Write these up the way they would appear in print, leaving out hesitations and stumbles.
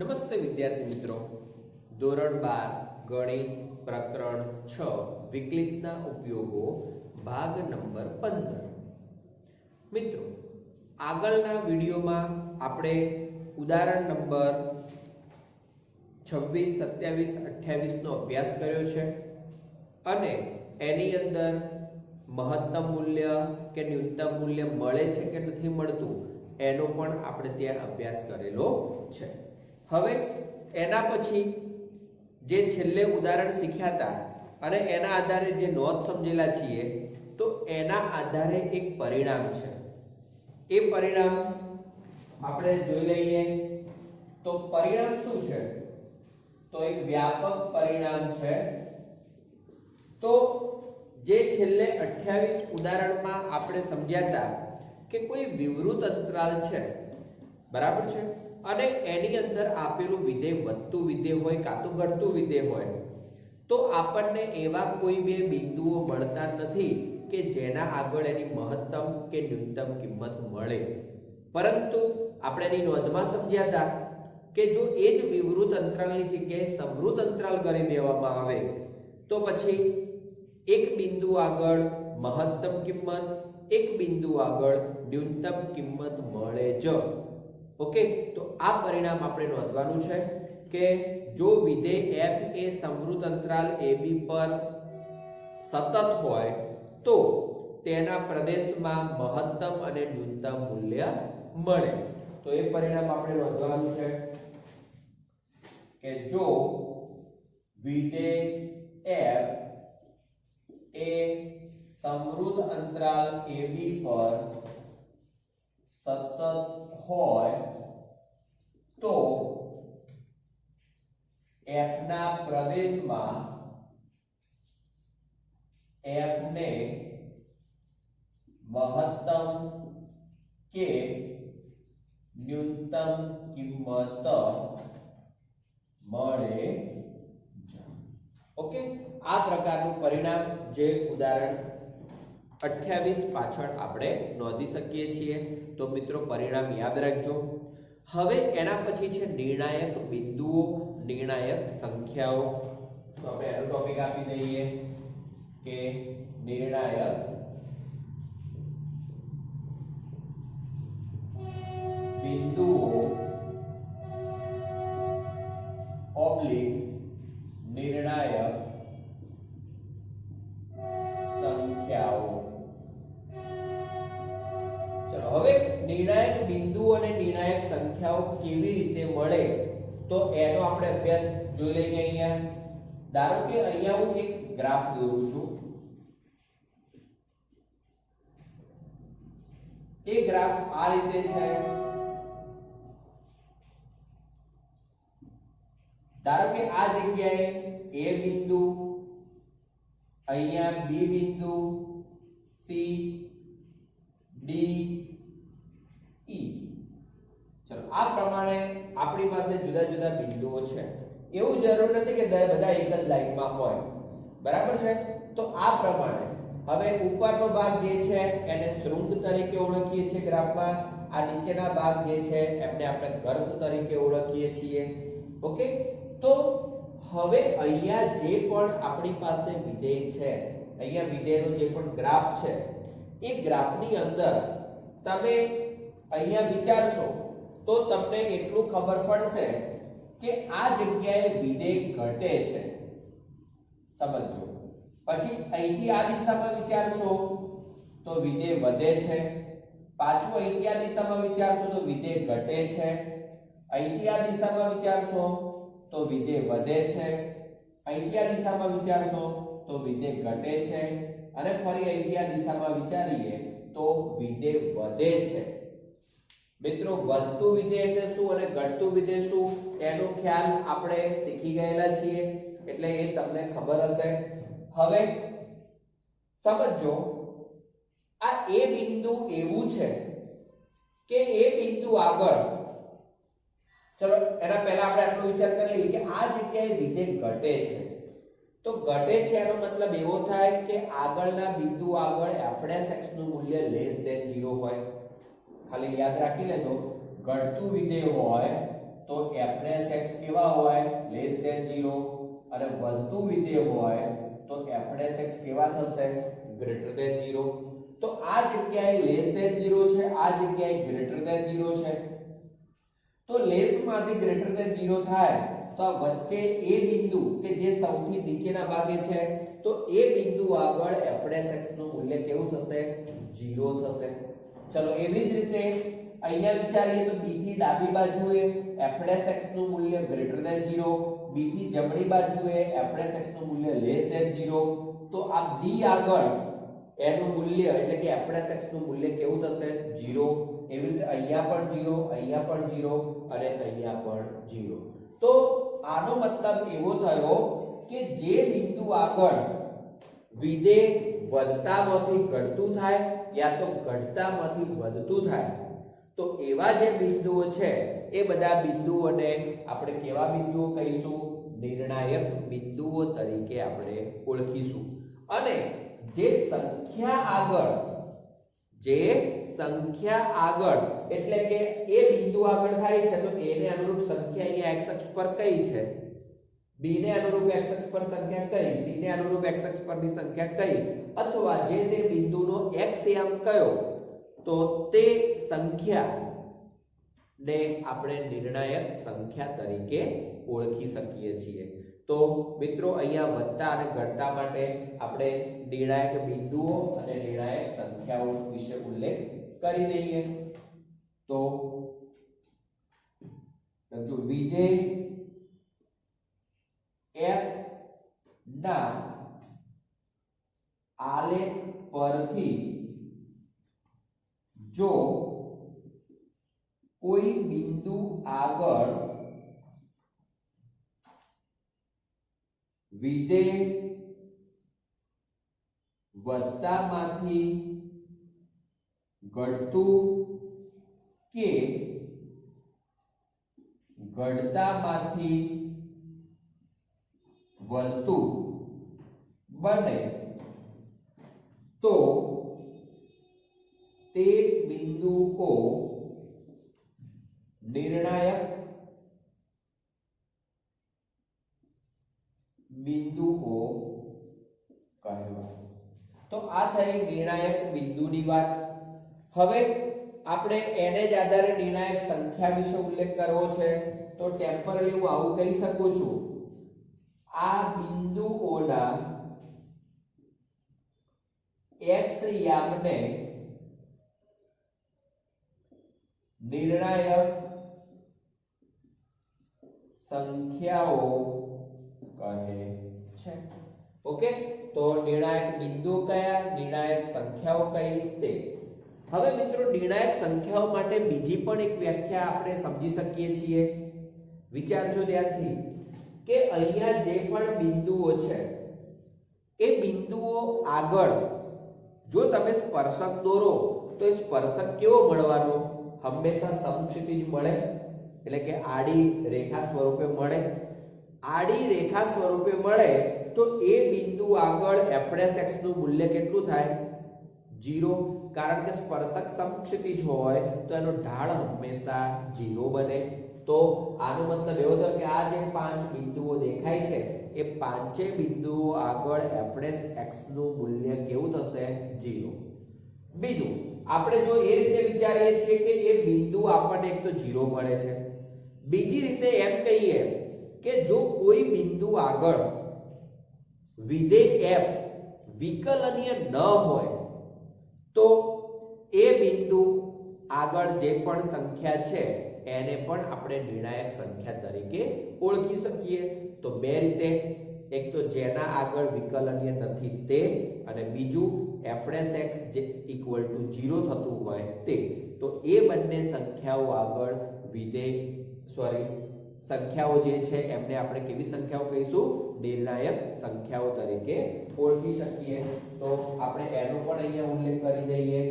નમસ્તે વિદ્યાર્થી મિત્રો, ધોરણ 12 ગણિત પ્રકરણ 6 વિકલિતના ઉપયોગો ભાગ નંબર 15. મિત્રો, આગળના વિડીયોમાં આપણે ઉદાહરણ નંબર 26, 27, 28 નો અભ્યાસ કર્યો છે અને એની અંદર મહત્તમ મૂલ્ય કે ન્યૂનતમ મૂલ્ય મળે છે કે નથી મળતું એનો પણ આપણે ત્યાં અભ્યાસ કરેલો છે. હવે એના પછી જે છેલ્લે ઉદાહરણ શીખ્યા હતા અને એના આધારે જે નોંધ સમજેલા છીએ તો એના આધારે એક પરિણામ છે. એ પરિણામ આપણે જોઈ લઈએ. તો પરિણામ શું છે? તો એક વ્યાપક પરિણામ છે. તો જે છેલ્લે 28 ઉદાહરણમાં આપણે સમજ્યા હતા કે કોઈ વિવૃત અંતરાલ છે, બરાબર છે, અને એની અંદર આપેલું વિધેય વધતું વિધેય હોય કાં તો ઘટતું વિધેય હોય તો આપણને એવા કોઈ બે બિંદુઓ મળતા નથી કે જેના આગળ એની મહત્તમ કે ન્યૂનતમ કિંમત મળે. પરંતુ આપણે એની નોંધમાં સમજ્યા હતા કે જો એ જ વિવૃત અંતરાલની જગ્યાએ સમવૃત અંતરાલ કરી દેવામાં આવે તો પછી એક બિંદુ આગળ મહત્તમ કિંમત, એક બિંદુ આગળ ન્યૂનતમ કિંમત મળે જ. ઓકે, તો આ પરિણામ આપણે નોંધવાનું છે કે જો વિધેય f એ સમવૃત અંતરાલ ab પર સતત હોય તો તેના પ્રદેશમાં મહત્તમ અને ન્યૂનતમ મૂલ્ય મળે. તો એ પરિણામ આપણે નોંધવાનું છે કે જો વિધેય f એ સમવૃત અંતરાલ ab પર સતત હોય તો f ના પ્રદેશમાં f ને મહત્તમ કે ન્યૂનતમ કિંમત મળે. ઓકે, આ પ્રકારનું પરિણામ જે ઉદાહરણ 28 પાછળ આપણે નોંધી શકીએ છીએ. તો મિત્રો, પરિણામ યાદ રાખજો. હવે એના પછી છે નિર્ણાયક બિંદુઓ, નિર્ણાયક સંખ્યાઓ. તો આપણે એનો ટોપિક આપી દઈએ કે નિર્ણાયક બિંદુઓ ઓબ્લિક નિર્ણાયક સંખ્યાઓ. ચલો, હવે નિર્ણાયક બિંદુઓ અને નિર્ણાયક સંખ્યાઓ કેવી રીતે મળે તો એનો આપણે અભ્યાસ જોઈ લઈએ. અહીંયા ધારો કે અહીંયા હું એક ગ્રાફ દોરું છું. એ ગ્રાફ આ રીતે છે. ધારો કે આ જગ્યાએ a બિંદુ, અહીંયા b બિંદુ, c d e. ચલો, આ પ્રમાણે આપણી પાસે જુદા જુદા બિંદુઓ છે. એવું જરૂર નથી કે બધા એક જ લાઈનમાં હોય, બરાબર છે. તો આ પ્રમાણે હવે ઉપરનો ભાગ જે છે એને શૃંગ તરીકે ઓળખીએ છીએ ગ્રાફમાં. આ નીચેના ભાગ જે છે એમને આપણે ગર્ત તરીકે ઓળખીએ છીએ. ઓકે, તો હવે અહીંયા જે પણ આપણી પાસે વિધેય છે, અહીંયા વિધેયનો જે પણ ગ્રાફ છે એ ગ્રાફની અંદર તમે અહીંયા વિચારશો તો તમને એટલું ખબર પડશે કે આ જગ્યાએ વિધેય ઘટે છે. સમજો. પછી અહીંથી આ દિશામાં વિચારશો તો વિધેય વધે છે. પાછું અહીંથી આ દિશામાં વિચારશો તો વિધેય ઘટે છે. અહીંથી આ દિશામાં વિચારશો તો વિધેય વધે છે. અહીંથી આ દિશામાં વિચારશો તો વિધેય ઘટે છે. અને ફરી અહીંથી આ દિશામાં વિચારીએ તો વિધેય વધે છે. મિત્રો, વધતું વિધેય એટલે શું અને ઘટતું વિધેય શું એનો ખ્યાલ આપણે શીખી ગયેલા છીએ, એટલે એ તમને ખબર હશે. હવે સમજો, આ એ બિંદુ એવું છે કે એ બિંદુ આગળ, ચલો એના પહેલા આપણે આટલો વિચાર કરી લઈએ કે આ જગ્યાએ વિધેય ઘટે છે. તો ઘટે છે એનો મતલબ એવો થાય કે આગળના બિંદુ આગળ f' નું મૂલ્ય <0 હોય. ખાલી યાદ રાખી લેજો, ઘટતું વિધેય હોય તો f'(x) કેવા હોય લેસ ધેન 0 અને વધતું વિધેય હોય તો f'(x) કેવા થશે ગ્રેટર ધેન 0. તો આ જગ્યાએ લેસ ધેન 0 છે, આ જગ્યાએ ગ્રેટર ધેન 0 છે. તો લેસ માંથી ગ્રેટર ધેન 0 થાય તો આ વચ્ચે એ બિંદુ કે જે સૌથી નીચેના ભાગે છે તો એ બિંદુ આગળ f'(x) નું મૂલ્ય કેવું થશે 0 થશે. ચલો એવી જ રીતે અહીંયા વિચારીએ તો b થી ડાબી બાજુએ f'(x) નું મૂલ્ય ગ્રેટર ધેન 0, b થી જમણી બાજુએ f'(x) નું મૂલ્ય લેસ ધેન 0. તો આ b આગળ એનું મૂલ્ય એટલે કે f'(x) નું મૂલ્ય કેવું થશે 0. એવી રીતે અહીંયા પણ 0, અહીંયા પણ 0 અને અહીંયા પણ 0. તો આનો મતલબ એવો થયો કે જે બિંદુ આગળ વિધેય વધતામાંથી ઘટતું થાય યા તો ઘટતામાંથી વધતું થાય તો એવા જે બિંદુઓ છે એ બધા બિંદુઓને આપણે કેવા બિંદુઓ કહીશું નિર્ણાયક બિંદુઓ તરીકે આપણે ઓળખીશું. અને જે સંખ્યા આગળ એટલે કે એ બિંદુ આગળ થાય છે તો એને અનુરૂપ સંખ્યા અહીંયા x અક્ષ પર કઈ છે, b ને અનુરૂપ x અક્ષ પર સંખ્યા કઈ, c ને અનુરૂપ x અક્ષ પરની સંખ્યા કઈ, અથવા જે તે બિંદુનો x યામ કયો તો તે સંખ્યા ને આપણે નિર્ણાયક સંખ્યા તરીકે ઓળખી શકીએ છીએ. તો મિત્રો અહીંયા વધતા અને ઘટતા માટે આપણે નિર્ણાયક બિંદુઓ અને નિર્ણાયક સંખ્યાઓ વિશે ઉલ્લેખ કરી દઈએ. તો જો વિધેય f ના આલેખ પરથી જો કોઈ બિંદુ આગળ વિધેય વધતામાંથી ઘટતું કે ઘટતામાંથી વધતું બને તો તે બિંદુઓ નિર્ણાયક બિંદુઓ કહેવાય. તો આ થઈ નિર્ણાયક બિંદુની વાત. હવે આપણે એને જ આધારે નિર્ણાયક સંખ્યા વિશે ઉલ્લેખ કરવો છે તો ટેમ્પરરી હું આવું કહી શકું છું આ બિંદુઓના x યામને નિર્ણાયક સંખ્યાઓ કહે છે. ઓકે, તો નિર્ણાયક બિંદુ કયા, નિર્ણાયક સંખ્યાઓ કઈ તે. હવે મિત્રો નિર્ણાયક સંખ્યાઓ માટે બીજી પણ એક વ્યાખ્યા આપણે સમજી શકીએ છીએ. વિચારજો ધ્યાનથી કે અહીંયા જે પણ બિંદુઓ છે એ બિંદુઓ આગળ જો તમે સ્પર્શક દોરો તો એ સ્પર્શક કેવો મળવાનો, હંમેશા સમક્ષિતિજ મળે એટલે કે આડી રેખા સ્વરૂપે મળે. આડી રેખા સ્વરૂપે મળે તો એ બિંદુ આગળ f'(x) નું મૂલ્ય કેટલું થાય 0, કારણ કે સ્પર્શક સમક્ષિતિજ હોય તો એનો ઢાળ હંમેશા 0 બને. તો આનો મતલબ એવો થયો કે આ જે પાંચ બિંદુઓ દેખાય છે એ પાંચેય બિંદુઓ આગળ f'(x) નું મૂલ્ય કેવું થશે 0. બીજું આપણે જો એ રીતે વિચારીએ છીએ કે એ બિંદુ આપણને એક તો 0 મળે છે, બીજી રીતે એમ કહીએ કે જો કોઈ બિંદુ આગળ વિધેય f વિકલનીય ન હોય તો એ બિંદુ આગળ જે પણ સંખ્યા છે એને પણ આપણે નિર્ણાયક સંખ્યા તરીકે ઓળખી શકીએ. તો બે રીતે, એક તો જેના આગળ વિકલનીય નથી તે, અને બીજું f'(x) જે = 0 થતું હોય તે. તો એ બંને સંખ્યાઓ આગળ સંખ્યાઓ જે છે એમને આપણે કેવી સંખ્યાઓ કહીશું નિર્ણાયક સંખ્યાઓ તરીકે ઓળખી શકીએ. તો આપણે એનો પણ અહીંયા ઉલ્લેખ કરી દઈએ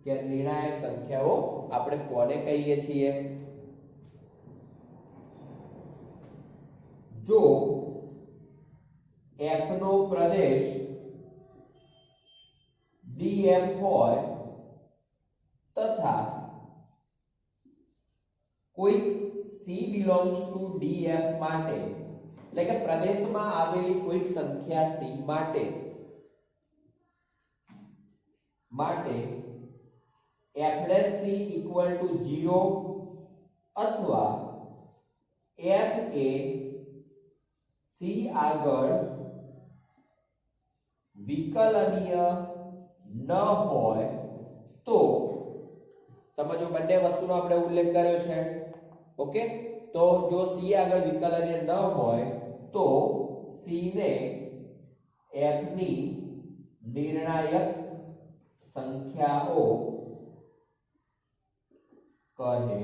કે નિર્ણાયક સંખ્યાઓ આપણે કોને કહીએ છીએ. જો f નો પ્રદેશ df હોય તથા કોઈ c belongs to df માટે એટલે કે પ્રદેશમાં આવેલી કોઈક સંખ્યા c માટે f' c equal to 0 અથવા f એ c આગળ વિકલનીય ન હોય તો સમજો બંને વસ્તુનો આપણે ઉલ્લેખ કર્યો છે ઓકે તો જો c આગળ વિકલનીય ન હોય તો c ને f ની નિર્ણાયક સંખ્યાઓ કહે છે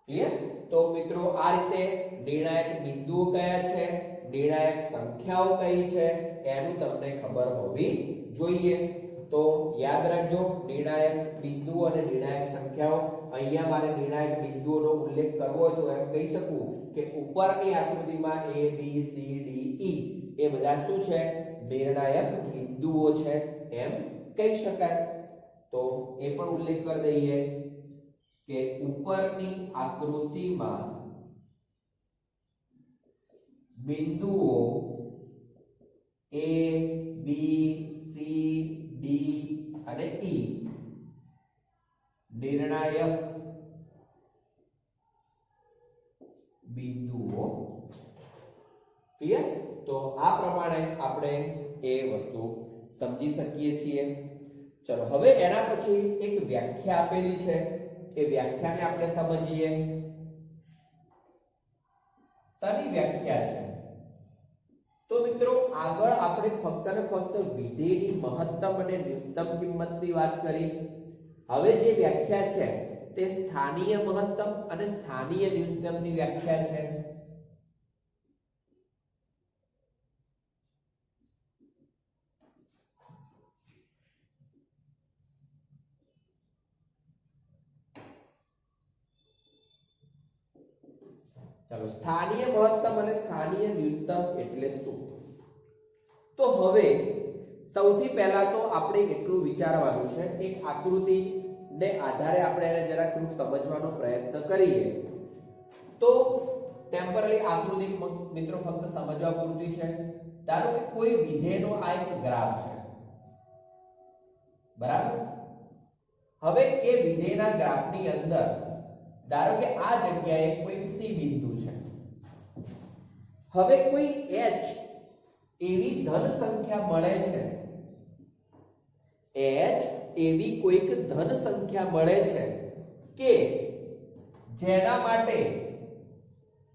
ક્લિયર તો મિત્રો આ રીતે નિર્ણાયક બિંદુઓ કયા છે નિર્ણાયક સંખ્યાઓ કઈ છે એનું તમને ખબર હોવી જોઈએ તો યાદ રાખજો નિર્ણાયક બિંદુઓ અને નિર્ણાયક સંખ્યાઓ અહીંયા મારે નિર્ણાયક બિંદુઓનો ઉલ્લેખ કરવો હોય તો એમ કહી શકું કે ઉપરની આકૃતિમાં a b c d e એ બધા શું છે નિર્ણાયક બિંદુઓ છે એમ કહી શકાય તો એ પણ ઉલ્લેખ કરી દઈએ કે ઉપરની આકૃતિમાં બિંદુઓ a b c d અને e નિર્ણાયક બિંદુઓ ક્લિયર તો આ પ્રમાણે આપણે એ વસ્તુ સમજી શકીએ છીએ ચલો હવે એના પછી એક વ્યાખ્યા આપેલી છે એ વ્યાખ્યાને આપણે સમજીએ સારી વ્યાખ્યા છે તો મિત્રો આગળ આપણે ફક્ત ને ફક્ત વિધેયની મહત્તમ અને ન્યૂનતમ કિંમતની વાત કરી હવે જે વ્યાખ્યા છે તે સ્થાનીય મહત્તમ અને સ્થાનીય ન્યૂનતમની વ્યાખ્યા છે ચાલો સ્થાનીય મહત્તમ અને સ્થાનીય ન્યૂનતમ એટલે શું તો હવે સૌથી પહેલા તો આપણે એટલું વિચારવાનું છે એક આકૃતિ ને આધારે આપણે એને જરા થોડું સમજવાનો પ્રયત્ન કરીએ તો ટેમ્પરરી આકૃતિ મિત્રો ફક્ત સમજવા પૂરતી છે ધારો કે કોઈ વિધેયનો આ એક ગ્રાફ છે બરાબર હવે એ વિધેયના ગ્રાફની અંદર ધારો કે આ જગ્યાએ કોઈ c બિંદુ છે હવે કોઈ h એવી ધન સંખ્યા મળે છે h એવી કોઈક ધન સંખ્યા મળે છે કે જેના માટે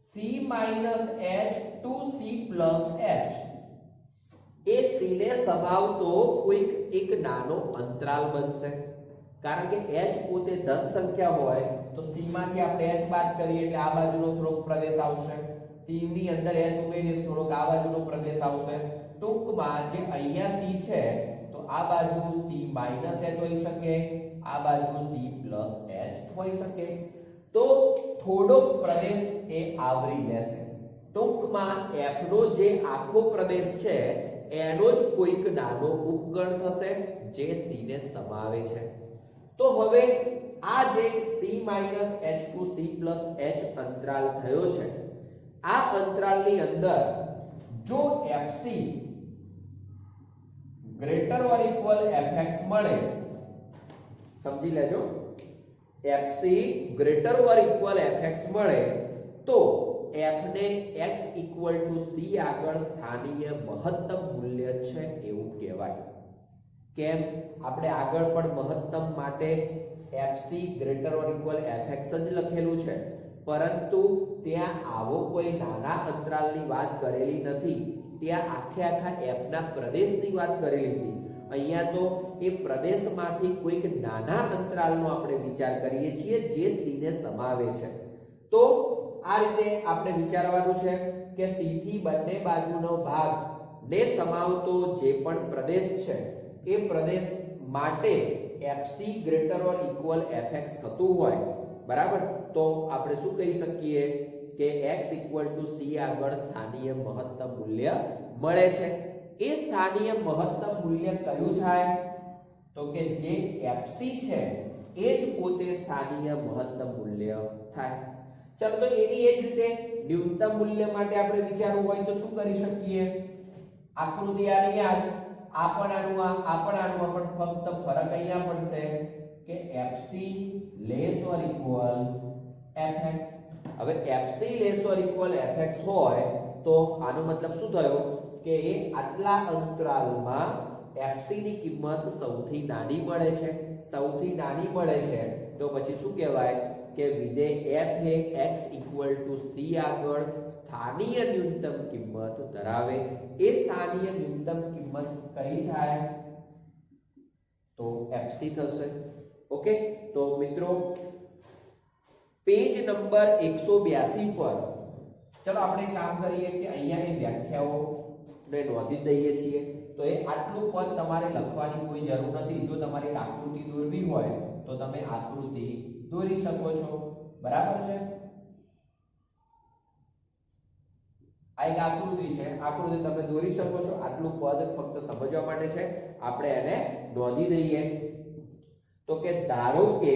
c - h to c + h A c ને સમાવતો કોઈક એક નાનો અંતરાલ બનશે કારણ કે h પોતે ધન સંખ્યા હોય તો c માંથી આપણે h બાદ કરીએ એટલે આ બાજુનો થોડોક પ્રદેશ આવશે c ની અંદર h ઉમેરીએ તો થોડોક આ બાજુનો પ્રદેશ આવશે ટૂંકમાં જે અહીંયા c છે તો આ બાજુ c - h હોઈ શકે આ બાજુ c + h હોઈ શકે તો થોડો પ્રદેશ એ આવરી લેશે ટૂંકમાં f નો જે આખો પ્રદેશ છે એનો જ કોઈક નાનો ઉપગણ થશે જે c ને સમાવે છે તો હવે આ જે c - h to c + h અંતરાલ થયો છે આ અંતરાલની અંદર જો fc greater or equal fx મળે સમજી લેજો fc greater or equal fx મળે તો f ને x = c આગળ સ્થાનીય મહત્તમ મૂલ્ય છે એવું કહેવાય કેમ આપણે આગળ પણ મહત્તમ માટે fc greater or equal fx જ લખેલું છે પરંતુ ત્યાં આવો કોઈ નાના અંતરાલની વાત કરેલી નથી ત્યાં આખા f ના પ્રદેશની વાત કરેલી હતી અહીંયા તો એ પ્રદેશમાંથી કોઈક નાના અંતરાલનો આપણે વિચાર કરીએ છીએ જે c ને સમાવે છે તો આ રીતે આપણે વિચારવાનું છે કે c થી બંને બાજુનો ભાગ ને સમાવતો જે પણ પ્રદેશ છે એ પ્રદેશ માટે fc greater or equal fx થતું હોય બરાબર તો આપણે શું કહી શકીએ કે x = c આગળ સ્થાનીય મહત્તમ મૂલ્ય મળે છે એ સ્થાનીય મહત્તમ મૂલ્ય કયું થાય તો કે જે fc છે એ જ પોતે સ્થાનીય મહત્તમ મૂલ્ય થાય. ચાલો તો એની એ જ રીતે ન્યૂનતમ મૂલ્ય માટે આપણે વિચારવું હોય તો શું કરી શકીએ? આકૃતિ આની આ જ, આ પણ આનું પણ ફક્ત ફરક અહીંયા પડશે કે fc less or equal fx. હવે fc less or equal fx હોય તો આનો મતલબ શું થયો કે એ આટલા અંતરાલમાં fc ની કિંમત સૌથી નાની મળે છે. સૌથી નાની મળે છે તો પછી શું કહેવાય કે વિધેય f એ x = c આગળ સ્થાનીય ન્યૂનતમ કિંમત ધરાવે. એ સ્થાનીય ન્યૂનતમ કિંમત કઈ થાય તો fc થશે. ઓકે, તો મિત્રો પેજ નંબર 182 પર ચલો આપણે કામ કરીએ કે અહીંયા એ વ્યાખ્યાઓ ને નોંધી દઈએ છીએ. તો એ આટલું પદ તમારે લખવાની કોઈ જરૂર નથી. જો તમારે આકૃતિ દોરવી હોય તો તમે આકૃતિ દોરી શકો છો. બરાબર છે? આ એક આકૃતિ છે, આકૃતિ તમે દોરી શકો છો. આટલું પદ ફક્ત સમજવા માટે છે, આપણે એને નોંધી દઈએ. તો કે ધારો કે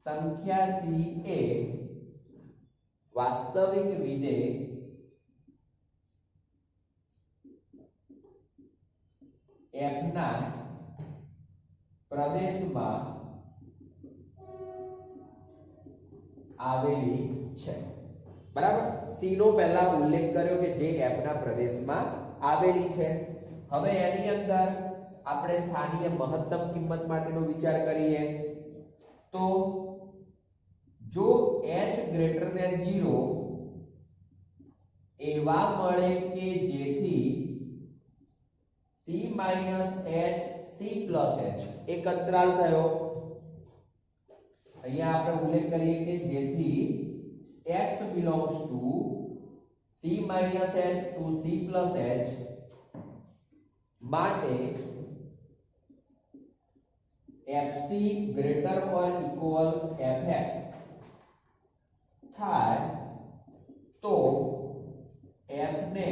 સંખ્યા c એ વાસ્તવિક વિધેય f ના પ્રદેશમાં આવેલી છે. બરાબર? c નો પહેલા ઉલ્લેખ કર્યો કે જે f ના પ્રદેશમાં આવેલી છે. હવે એની અંદર આપણે સ્થાનીય મહત્તમ કિંમત માટેનો વિચાર કરીએ તો જો h greater than 0 એવા મળે કે જેથી c minus h c plus h એક અંતરાલ થયો. અહીંયા આપણે ઉલ્લેખ કરીએ કે જેથી x belongs to c minus h to c plus h માટે fc greater or equal fx થાય તો f ને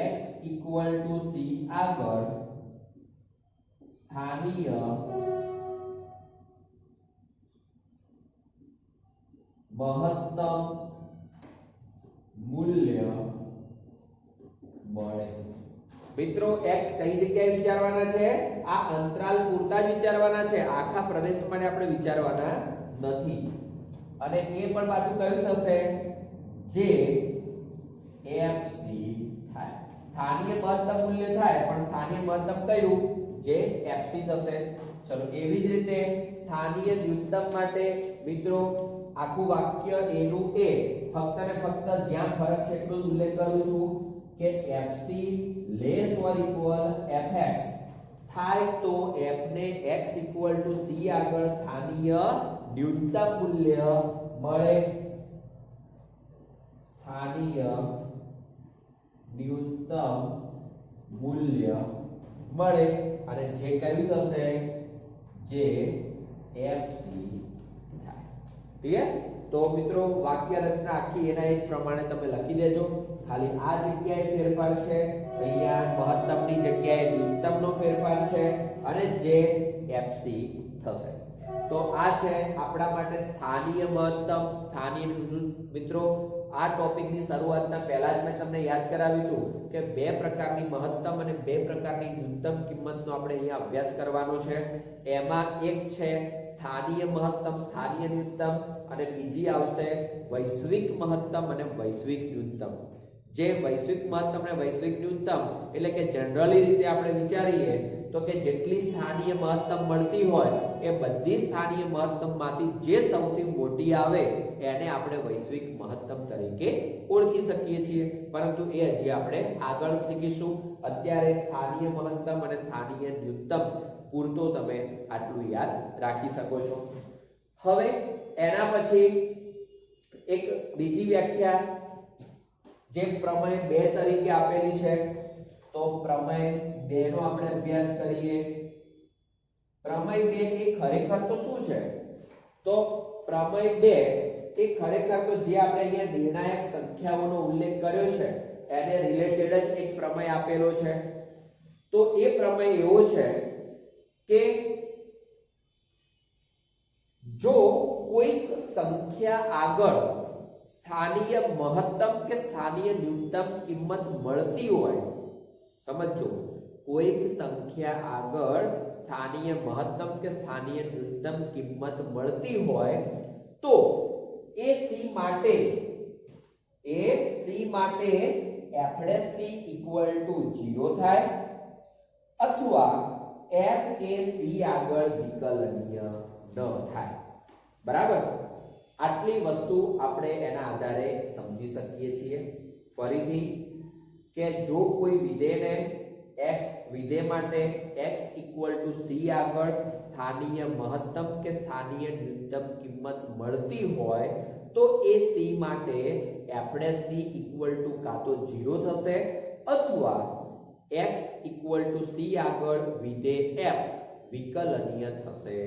x equal to c આગળ સ્થાનીય મહત્તમ મૂલ્ય મળે. મિત્રો x કઈ જગ્યાએ વિચારવાના છે? આ અંતરાલ પૂરતા જ વિચારવાના છે. આખા પ્રદેશ માટે આપણે વિચારવાના નથી. અને એ પણ પાછું કયું થશે? જે fc થાય. સ્થાનીય મહત્તમ મૂલ્ય થાય પણ સ્થાનીય મહત્તમ કયું? જે fc થશે. ચલો એવી જ રીતે સ્થાનીય ન્યૂનતમ માટે મિત્રો આખું વાક્ય એનું એ ફક્ત ને ફક્ત જ્યાં ફરક છે એટલો જ ઉલ્લેખ કરું છું કે fc less or equal fx થાય તો f ને x = c આગળ સ્થાનીય ન્યૂનતમ મૂલ્ય મળે. સ્થાનીય ન્યૂનતમ મૂલ્ય મળે અને જે કયું થશે? જે fc થાય. ક્લિયર? તો મિત્રો વાક્ય રચના આખી એના એ પ્રમાણે તમે લખી દેજો. ખાલી આ જગ્યાએ ફેરફાર છે, અહીંયા મહત્તમની જગ્યાએ ન્યૂનતમનો ફેરફાર છે અને જે fc થશે. તો આ છે આપણા માટે સ્થાનીય મહત્તમ, સ્થાનીય. મિત્રો આ ટોપિકની શરૂઆતના પહેલા જ મેં તમને યાદ કરાવ્યું હતું કે બે પ્રકારની મહત્તમ અને બે પ્રકારની ન્યૂનતમ કિંમતનો આપણે અહીંયા અભ્યાસ કરવાનો છે. એમાં એક છે સ્થાનીય મહત્તમ, સ્થાનીય ન્યૂનતમ અને બીજી આવશે વૈશ્વિક મહત્તમ અને વૈશ્વિક ન્યૂનતમ. જે વૈશ્વિક મહત્તમ અને વૈશ્વિક ન્યૂનતમ એટલે કે જનરલી રીતે આપણે વિચારીએ તો કે જેટલી સ્થાનીય મહત્તમ મળતી હોય એ બધી સ્થાનીય મહત્તમમાંથી જે સૌથી મોટી આવે એને આપણે વૈશ્વિક મહત્તમ તરીકે ઓળખી શકીએ છીએ. પરંતુ એ હજી આપણે આગળ શીખીશું. અત્યારે સ્થાનીય મહત્તમ અને સ્થાનીય ન્યૂનતમ પૂરતો તમે આટલું યાદ રાખી શકો છો. હવે એના પછી એક બીજી વ્યાખ્યા જે પ્રમેય 2 તરીકે આપેલી છે. તો પ્રમેય 2 નો આપણે અભ્યાસ કરીએ. પ્રમેય 2 એ ખરેખર તો શું છે? તો પ્રમેય 2 એ ખરેખર તો જે આપણે અહીંયા નિર્ણાયક સંખ્યાઓનો ઉલ્લેખ કર્યો છે એને રિલેટેડ જ એક પ્રમેય આપેલો છે. તો એ પ્રમેય એવો છે કે જો કોઈક સંખ્યા આગળ સ્થાનીય મહત્તમ કે સ્થાનીય ન્યૂનતમ કિંમત મળતી હોય, સમજો, કોઈક સંખ્યા આગળ સ્થાનીય મહત્તમ કે સ્થાનીય ન્યૂનતમ કિંમત મળતી હોય તો એ c માટે f' c equal to 0 થાય અથવા f એ c આગળ વિકલનીય ન થાય. બરાબર? આટલી વસ્તુ આપણે એના આધારે સમજી શકીએ છીએ. ફરીથી કે જો કોઈ વિધેયને x વિધેય માટે x equal to c આગળ સ્થાનીય મહત્તમ કે સ્થાનીય ન્યૂનતમ કિંમત મળતી હોય તો એ c માટે f' c equal to કાં તો 0 થશે અથવા x equal to c આગળ વિધેય f વિકલનીય થશે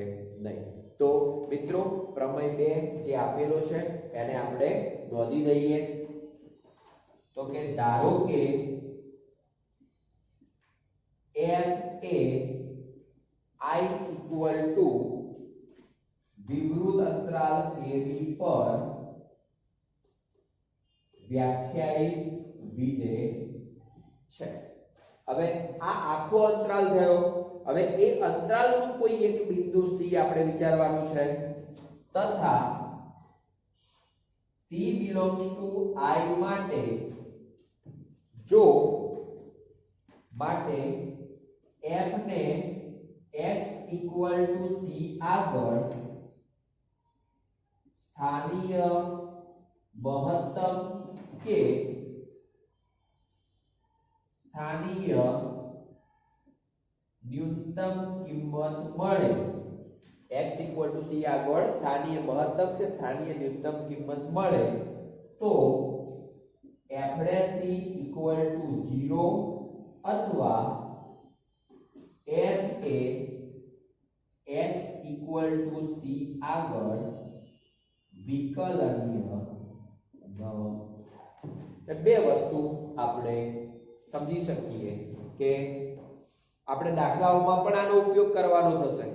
નહીં. તો મિત્રો પ્રમેય 2 જે આપેલો છે એને આપણે નોંધી દઈએ. તો કે ધારો કે f A I equal to વિવૃત અંતરાલ ab પર વ્યાખ્યાયિત વિધેય છે. હવે આ આખો અંતરાલ થયો. હવે એ અંતરાલનું કોઈ એક બિંદુ c આપણે વિચારવાનું છે તથા c belongs to I માટે જો f ને x equal to c આગળ સ્થાનીય મહત્તમ કે સ્થાનીય ન્યૂનતમ કિંમત મળે, x equal to c આગળ સ્થાનીય મહત્તમ કે સ્થાનીય ન્યૂનતમ કિંમત મળે તો f' c equal to 0 અથવા f A x equal to c આગળ વિકલનીય ન. બે વસ્તુ આપણે સમજી શકીએ કે આપણે દાખલાઓમાં પણ આનો ઉપયોગ કરવાનો થશે.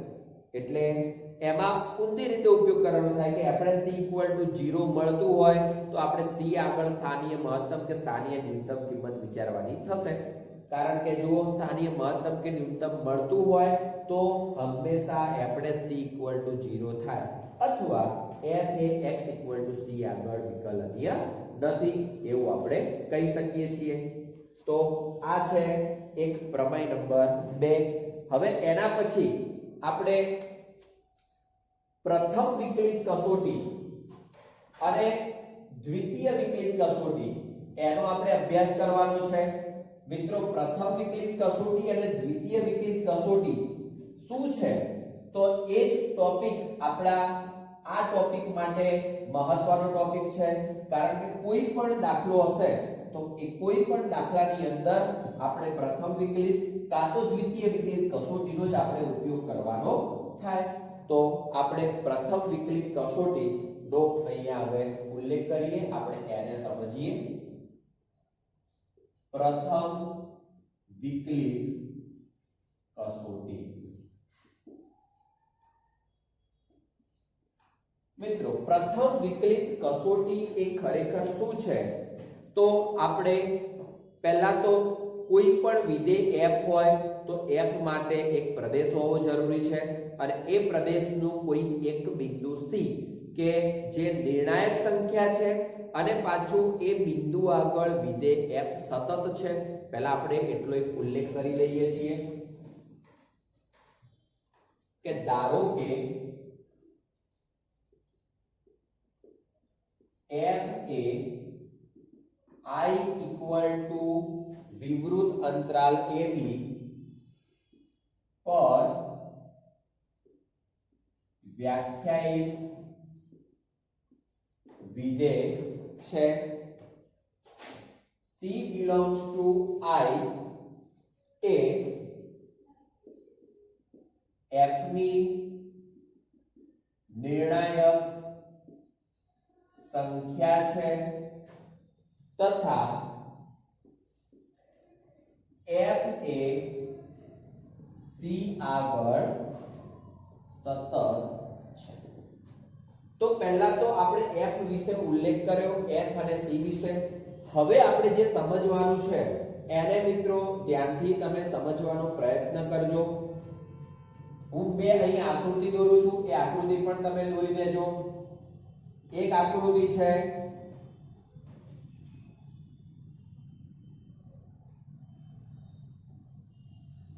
એટલે એમાં ઊંધી રીતે ઉપયોગ કરવાનો થાય કે આપણે c equal to 0 મળતું હોય તો આપણે c આગળ સ્થાનીય મહત્તમ કે સ્થાનીય ન્યૂનતમ કિંમત વિચારવાની થશે. કારણ કે જો સ્થાનીય મહત્તમ કે ન્યૂનતમ મળતું હોય તો હંમેશા આપણે c equal to 0 થાય અથવા f A x equal to c આગળ વિકલનીય નથી એવું આપણે કહી શકીએ છીએ. તો આ છે એક પ્રમેય નંબર 2. હવે એના પછી આપણે પ્રથમ વિકલિત કસોટી અને દ્વિતીય વિકલિત કસોટી એનો આપણે અભ્યાસ કરવાનો છે. મિત્રો પ્રથમ વિકલિત કસોટી અને દ્વિતીય વિકલિત કસોટી શું છે તો એ જ ટોપિક આપણા આ ટોપિક માટે મહત્વનો ટોપિક છે. કારણ કે કોઈ પણ દાખલો હશે તો એ કોઈ પણ દાખલાની અંદર આપણે પ્રથમ વિકલિત કાં તો દ્વિતીય વિકલિત કસોટીનો જ આપણે ઉપયોગ કરવાનો થાય. તો આપણે પ્રથમ વિકલિત કસોટીનો અહીંયા હવે ઉલ્લેખ કરીએ, આપણે એને સમજીએ. પ્રથમ વિકલિત કસોટી. મિત્રો પ્રથમ વિકલિત કસોટી એ ખરેખર શું છે તો આપણે પહેલા તો કોઈ પણ વિધેય f હોય તો f માટે એક પ્રદેશ હોવો જરૂરી છે અને એ પ્રદેશનું કોઈ એક બિંદુ c કે જે નિર્ણાયક સંખ્યા છે અને પાછું એ બિંદુ આગળ વિધેય f સતત છે. પહેલા આપણે એટલો એક ઉલ્લેખ કરી લઈએ છીએ કે ધારો કે f A I equal to વિવૃત અંતરાલ ab પર વ્યાખ્યાયિત વિધેય છે. c belongs to I A f ની નિર્ણાયક સંખ્યા છે તથા f એ સી આગળ સતત છે. તો પહેલા તો આપણે f વિશે ઉલ્લેખ કર્યો, f અને c વિશે. હવે આપણે જે સમજવાનું છે એને મિત્રો ધ્યાનથી તમે સમજવાનો પ્રયત્ન કરજો. હું બે અહીં આકૃતિ દોરું છું, એ આકૃતિ પણ તમે દોરી દેજો. એક આકૃતિ છે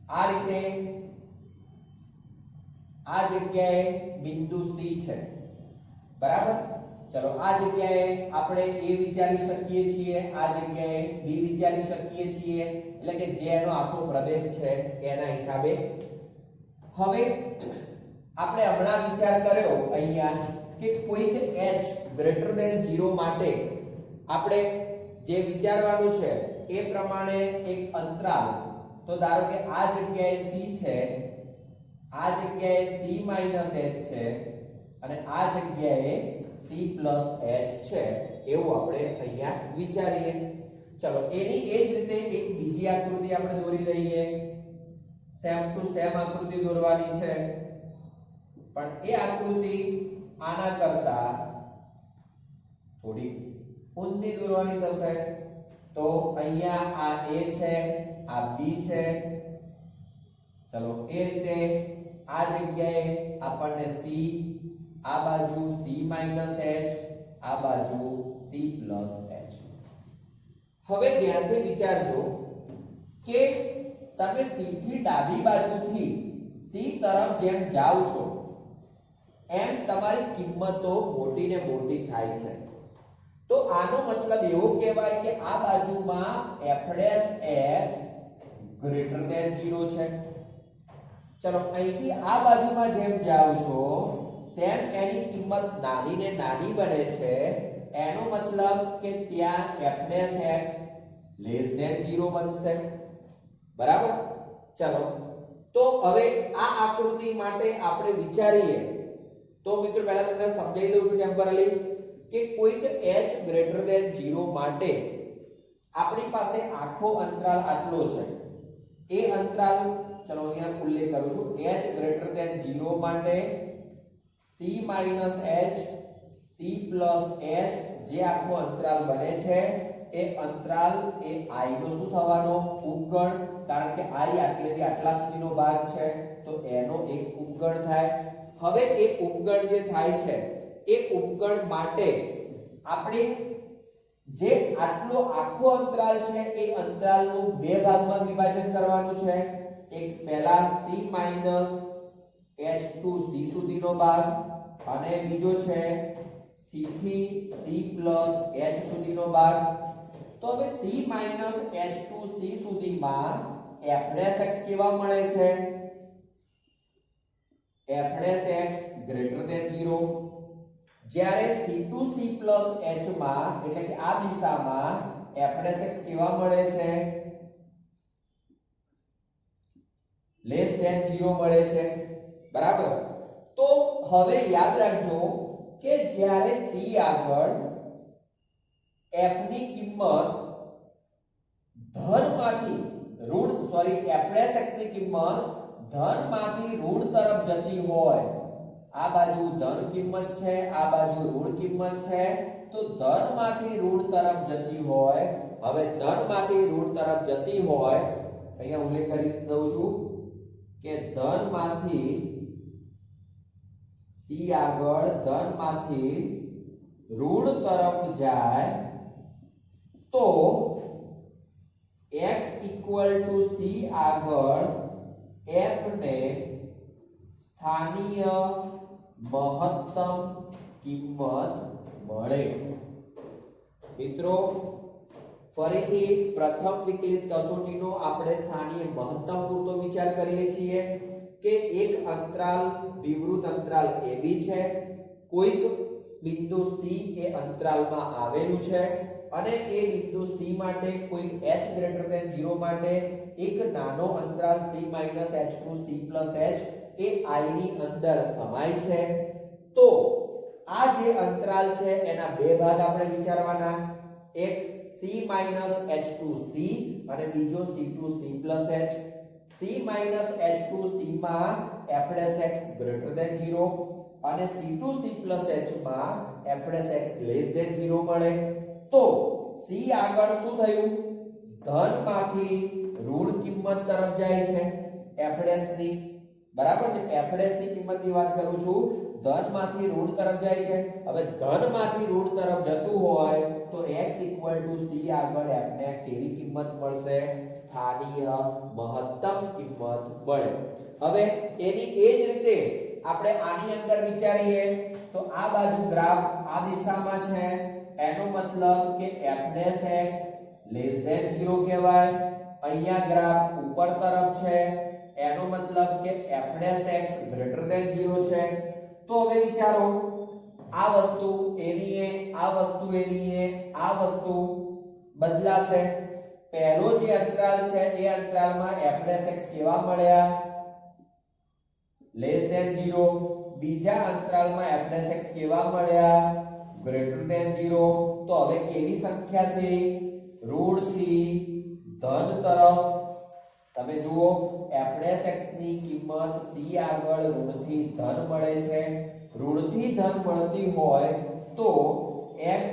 આ રીતે, આ જગ્યાએ બિંદુ C છે, બરાબર. ચલો આ જગ્યાએ આપણે A વિચારી શકીએ છીએ, આ જગ્યાએ B વિચારી શકીએ છીએ, એટલે કે જે એનો આખો પ્રદેશ છે એના હિસાબે. હવે આપણે હમણાં વિચાર કર્યો અહીંયા કે કોઈક h ગ્રેટર ધેન 0 માટે આપણે જે વિચારવાનું છે એ પ્રમાણે એક અંતરાલ. તો ધારો કે આ જગ્યાએ c છે, આ જગ્યાએ c h છે અને આ જગ્યાએ c h છે, એવું આપણે અહીંયા વિચારીએ. ચલો એની એ જ રીતે એક બીજી આકૃતિ આપણે દોરી દઈએ. સેમ ટુ સેમ આકૃતિ દોરવાની છે, પણ એ આકૃતિ આના કરતા થોડી ઊંધી દોરવાની થશે. તો અહીંયા આ a છે, આ b છે. ચલો એ રીતે આ જગ્યાએ આપણને c, આ બાજુ c h, આ બાજુ c h. હવે ધ્યાનથી વિચારજો કે તમે c થી ડાબી બાજુથી c તરફ જેમ જાઓ છો એમ તમારી કિંમતો મોટી ને મોટી થાય છે. તો આનો મતલબ એવો કહેવાય કે આ બાજુમાં f' ગ્રેટર ધેન 0 છે. ચલો અહીંથી આ બાજુમાં જેમ જાઓ છો તેમ એની કિંમત નાની ને નાની બને છે. એનો મતલબ કે ત્યાં f' લેસ ધેન 0 બનશે, બરાબર. ચલો તો હવે આ આકૃતિ માટે આપણે વિચારીએ. તો મિત્રો પહેલા તમને સમજાવી દઉં છું ટેમ્પરરી કે કોઈક h ગ્રેટર ધેન 0 માટે આપણી પાસે આખો અંતરાલ આટલો છે. એ અંતરાલ ચલો અહીંયા ઉલ્લેખ કરું છું. h ગ્રેટર ધેન 0 માટે c h, c h જે આખો અંતરાલ બને છે એ અંતરાલ એ i નો શું થવાનો ઉપગણ, કારણ કે i આટલેથી આટલા સુધીનો ભાગ છે તો એનો એક ઉપગણ થાય. હવે એ ઉપગણ જે થાય છે એ ઉપગણ માટે આપણે જે આટલો આખો અંતરાલ છે એ અંતરાલનું બે ભાગમાં વિભાજન કરવાનું છે. એક પહેલા c h to c સુધીનો ભાગ અને બીજો છે c થી c h સુધીનો ભાગ. તો હવે c h to c સુધીમાં f' કેવા મળે છે? f' greater than 0. જ્યારે c to c h માં એટલે કે આ દિશામાં f' કેવા મળે છે? લેસ ધેન 0 મળે છે, બરાબર. તો હવે યાદ રાખજો કે જ્યારે c આગળ f ની કિંમત ધનમાંથી ઋણ f' ની કિંમત ધનમાંથી ઋણ તરફ જતી હોય, આ બાજુ ધન કિંમત છે, આ બાજુ ઋણ કિંમત છે, તો ધનમાંથી ઋણ તરફ જતી હોય. હવે ધનમાંથી ઋણ તરફ જતી હોય, અહીંયા ઉલ્લેખ કરી દઉં છું કે ધનમાંથી c આગળ ધનમાંથી ઋણ તરફ જાય તો x = c આગળ f ને સ્થાનીય મહત્તમ કિંમત મળે. મિત્રો ફરીથી પ્રથમ વિકલિત કસોટીનો આપણે સ્થાનીય મહત્તમ પૂરતો વિચાર કરીએ છીએ કે એક અંતરાલ વિવૃત અંતરાલ AB છે, કોઈક બિંદુ C એ અંતરાલમાં આવેલું છે અને એ બિંદુ C માટે કોઈક h ગ્રેટર ધેન 0 માટે એક નાનો અંતરાલ c h to c h A I ની અંદર સમાય છે. તો આ જે અંતરાલ છે એના બે ભાગ આપણે વિચારવાના, એક c h to c અને બીજો c to c h. c c minus h2 c માં f dash x greater than 0 અને c2 c plus h માં f dash x less than 0 મળે તો c આગળ શું થયું ધનમાંથી ઋણ કિંમત તરફ જાય છે f dash ની બરાબર છે f dash ની કિંમતની વાત કરું છું ધનમાંથી ઋણ તરફ જાય છે હવે ધનમાંથી ઋણ તરફ જતું હોય તો x c આગળ f ને કેવી કિંમત મળશે સ્થાનીય મહત્તમ કિંમત મળે હવે એની એ જ રીતે આપણે આની અંદર વિચારીએ તો આ બાજુ ગ્રાફ આ દિશામાં છે એનો મતલબ કે f dash x less than 0 કહેવાય અહીંયા ગ્રાફ ઉપર તરફ છે એનો મતલબ કે f dash x greater than 0 છે તો હવે વિચારો આ વસ્તુ એની એ આ વસ્તુ એની એ આ વસ્તુ બદલાશે પહેલો જે અંતરાલ છે એ અંતરાલમાં f dash x કેવા મળ્યા less than 0 બીજા અંતરાલમાં f dash x કેવા મળ્યા greater than 0 તો હવે કેવી સંખ્યાથી ઋણ થી ધન તરફ તમે જુઓ f dash x ની કિંમત c આગળ ઋણ થી ધન મળે છે ઋણ થી ધન મળતી હોય તો x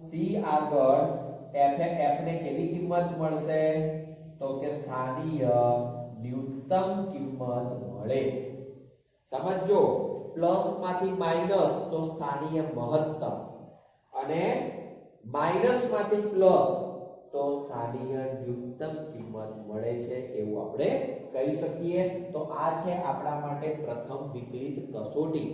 c આગળ f ને કેવી કિંમત મળશે તો કે સ્થાનીય ન્યૂનતમ કિંમત મળે સમજો પ્લસ માંથી માઈનસ તો સ્થાનીય મહત્તમ અને માઈનસ માંથી પ્લસ તો સ્થાનીય ન્યૂનતમ કિંમત મળે છે એવું આપણે કહી શકીએ તો આ છે આપણા માટે પ્રથમ વિકલિત કસોટી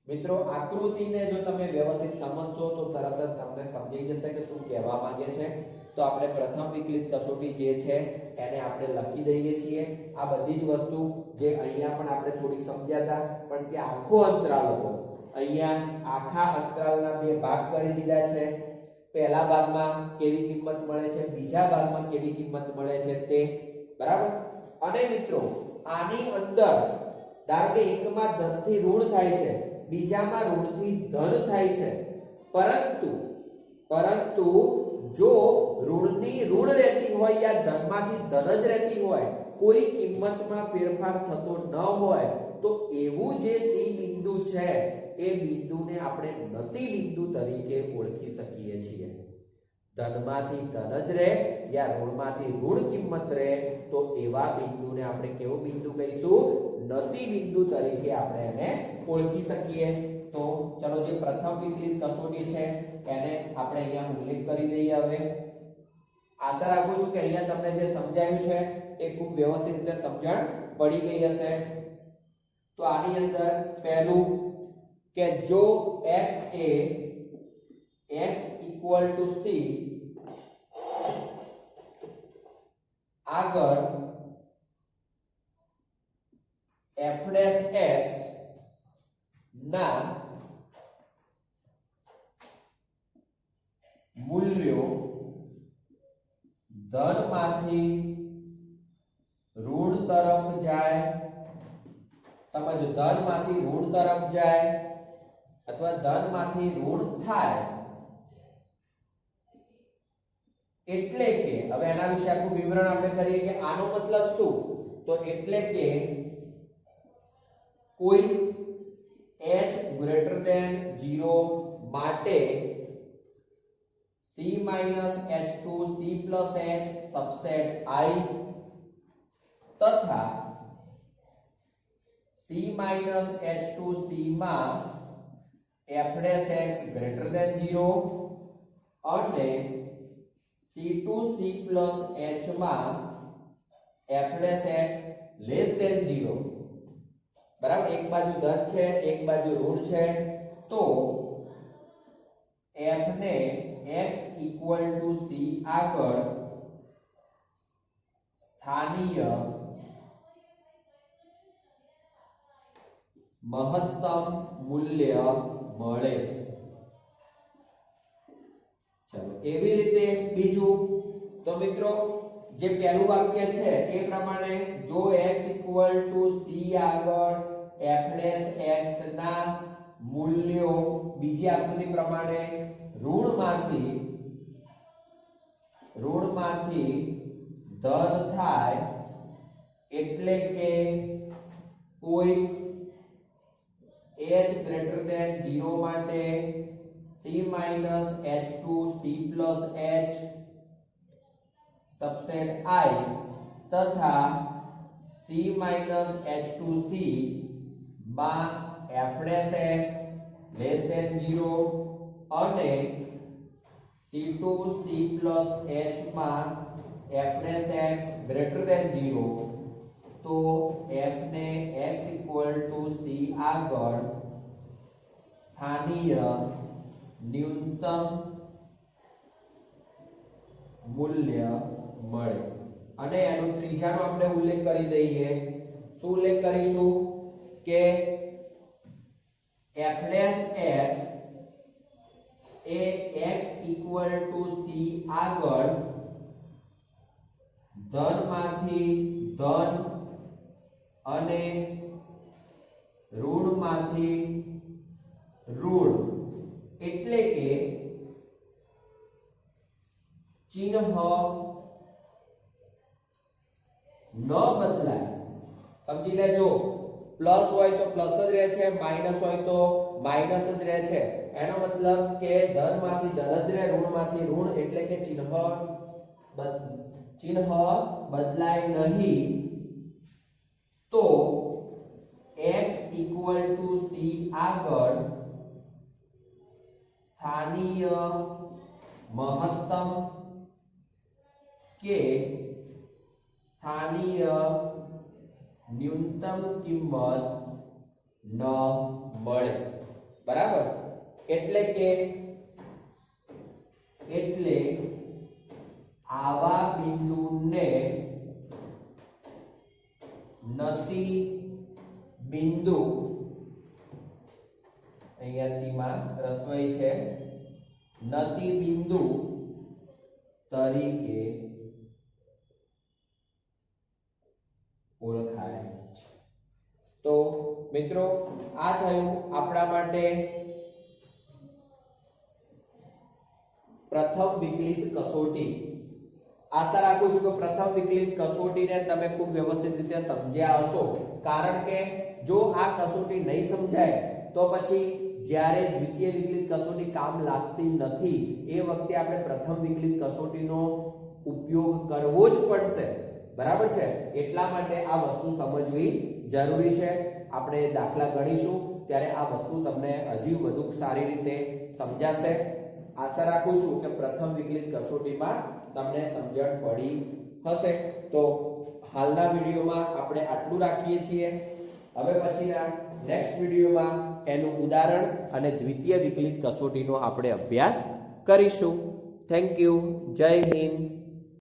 મિત્રો આકૃતિને જો તમે વ્યવસ્થિત સમજશો તો તરત જ તમને સમજી જશે કે શું કહેવા માંગે છે તો આપણે પ્રથમ વિકલિત કસોટી જે છે એને આપણે લખી દઈએ છીએ આ બધી જ વસ્તુ જે અહીંયા પણ આપણે થોડીક સમજ્યા હતા પણ ત્યાં આખો અંતરાલ હતો અહીંયા આખા અંતરાલના બે ભાગ કરી દીધા છે પહેલા ભાગમાં કેવી કિંમત મળે છે બીજા ભાગમાં કેવી કિંમત મળે છે તે બરાબર અને મિત્રો આની અંદર ધારો કે એકમાં ધનથી ઋણ થાય છે બીજામાં ઋણથી ધન થાય છે પરંતુ જો ઋણની ઋણ રહેતી હોય યા ધનમાંથી ધન જ રહેતી હોય કોઈ કિંમતમાં ફેરફાર થતો ન હોય તો એવું જે સી બિંદુ છે એ બિંદુને આપણે નતિ બિંદુ તરીકે ઓળખી શકીએ છીએ ધનમાંથી ધન જ રહે યા ઋણમાંથી ઋણ કિંમત રહે તો એવા બિંદુને આપણે કેવો બિંદુ કહીશું નતિ બિંદુ તરીકે આપણે એને ઓળખી શકીએ તો ચલો જે પ્રથમ વિકલિત કસોટી છે એને આપણે અહીંયા ઉલ્લેખ કરી દઈએ હવે આશા રાખું છું કે અહીંયા તમને જે સમજાયું છે એ ખૂબ વ્યવસ્થિત રીતે સમજણ પડી ગઈ હશે તો આની અંદર પહેલું કે જો x એ x c આગળ f dash x ના મૂલ્યો ધનમાંથી ઋણ તરફ જાય સમજો ધનમાંથી ઋણ તરફ જાય અથવા ધનમાંથી ઋણ થાય એટલે કે હવે એના વિશે આખું વિવરણ આપણે કરીએ કે આનો મતલબ શું તો એટલે કે કોઈ h greater than 0 માટે c minus h2 c plus h subset I તથા c minus h2 c માં f dash x greater than 0 અને c2 c plus h માં f dash x less than 0 બરાબર એક બાજુ ધન છે એક બાજુ ઋણ છે તો f ને x c આગળ સ્થાનીય મહત્તમ મૂલ્ય મળે ચલો એવી રીતે બીજું તો મિત્રો જે પહેલું વાક્ય છે એ પ્રમાણે જો x c આગળ f dash x ના મૂલ્યો બીજી આકૃતિ પ્રમાણે ઋણમાંથી ધન થાય એટલે કે કોઈ h ગ્રેટર ધેન 0 માટે c minus h2 c plus h subset i તથા c માઈનસ h2c માં f dash x less than 0 અને c2 c પ્લસ h માં f dash x greater than 0 તો f ને x ઇક્વલ ટુ c આગળ સ્થાનીય ન્યૂનતમ મૂલ્ય મળે અને એનો ત્રીજાનો આપણે ઉલ્લેખ કરી દઈએ શું ઉલ્લેખ કરીશું કે f dash x A x equal to c આગળ ધનમાંથી ધન અને ઋણમાંથી ઋણ એટલે કે ચિહ્ન ન બદલાય સમજી લેજો પ્લસ હોય તો પ્લસ જ રહે છે માઈનસ હોય તો માઈનસ જ રહે છે એનો મતલબ કે ધનમાંથી ધન જ રહે ઋણમાંથી ઋણ એટલે કે ચિહ્ન બદલાય નહીં તો x ઇક્વલ ટુ c આગળ સ્થાનીય મહત્તમ કે સ્થાનીય ન્યૂનતમ કિંમત ન મળે બરાબર એટલે આવા બિંદુને નતિ બિંદુ અહીંયા તીમાં રસવાઈ છે નતિ બિંદુ તરીકે ઓળખાય છે તો મિત્રો આ થયું આપણા માટે પ્રથમ વિકલિત કસોટી આશા રાખું છું કે પ્રથમ વિકલિત કસોટીને તમે ખૂબ વ્યવસ્થિત રીતે સમજ્યા હશો કારણ કે જો આ કસોટી નહીં સમજાય તો પછી જ્યારે દ્વિતીય વિકલિત કસોટી કામ લાગતી નથી એ વખતે આપણે પ્રથમ વિકલિત કસોટીનો ઉપયોગ કરવો જ પડશે બરાબર છે એટલા માટે આ વસ્તુ સમજવી જરૂરી છે આપણે દાખલા ગણીશું ત્યારે આ વસ્તુ તમને હજી વધુ સારી રીતે સમજાશે આશા રાખું છું કે પ્રથમ વિકલિત કસોટીમાં તમને સમજણ પડી હશે તો હાલના વિડિયોમાં આપણે આટલું રાખીએ છીએ હવે પછીના નેક્સ્ટ વિડિયોમાં એનું ઉદાહરણ અને દ્વિતીય વિકલિત કસોટીનો આપણે અભ્યાસ કરીશું થેન્ક યુ જય હિન્દ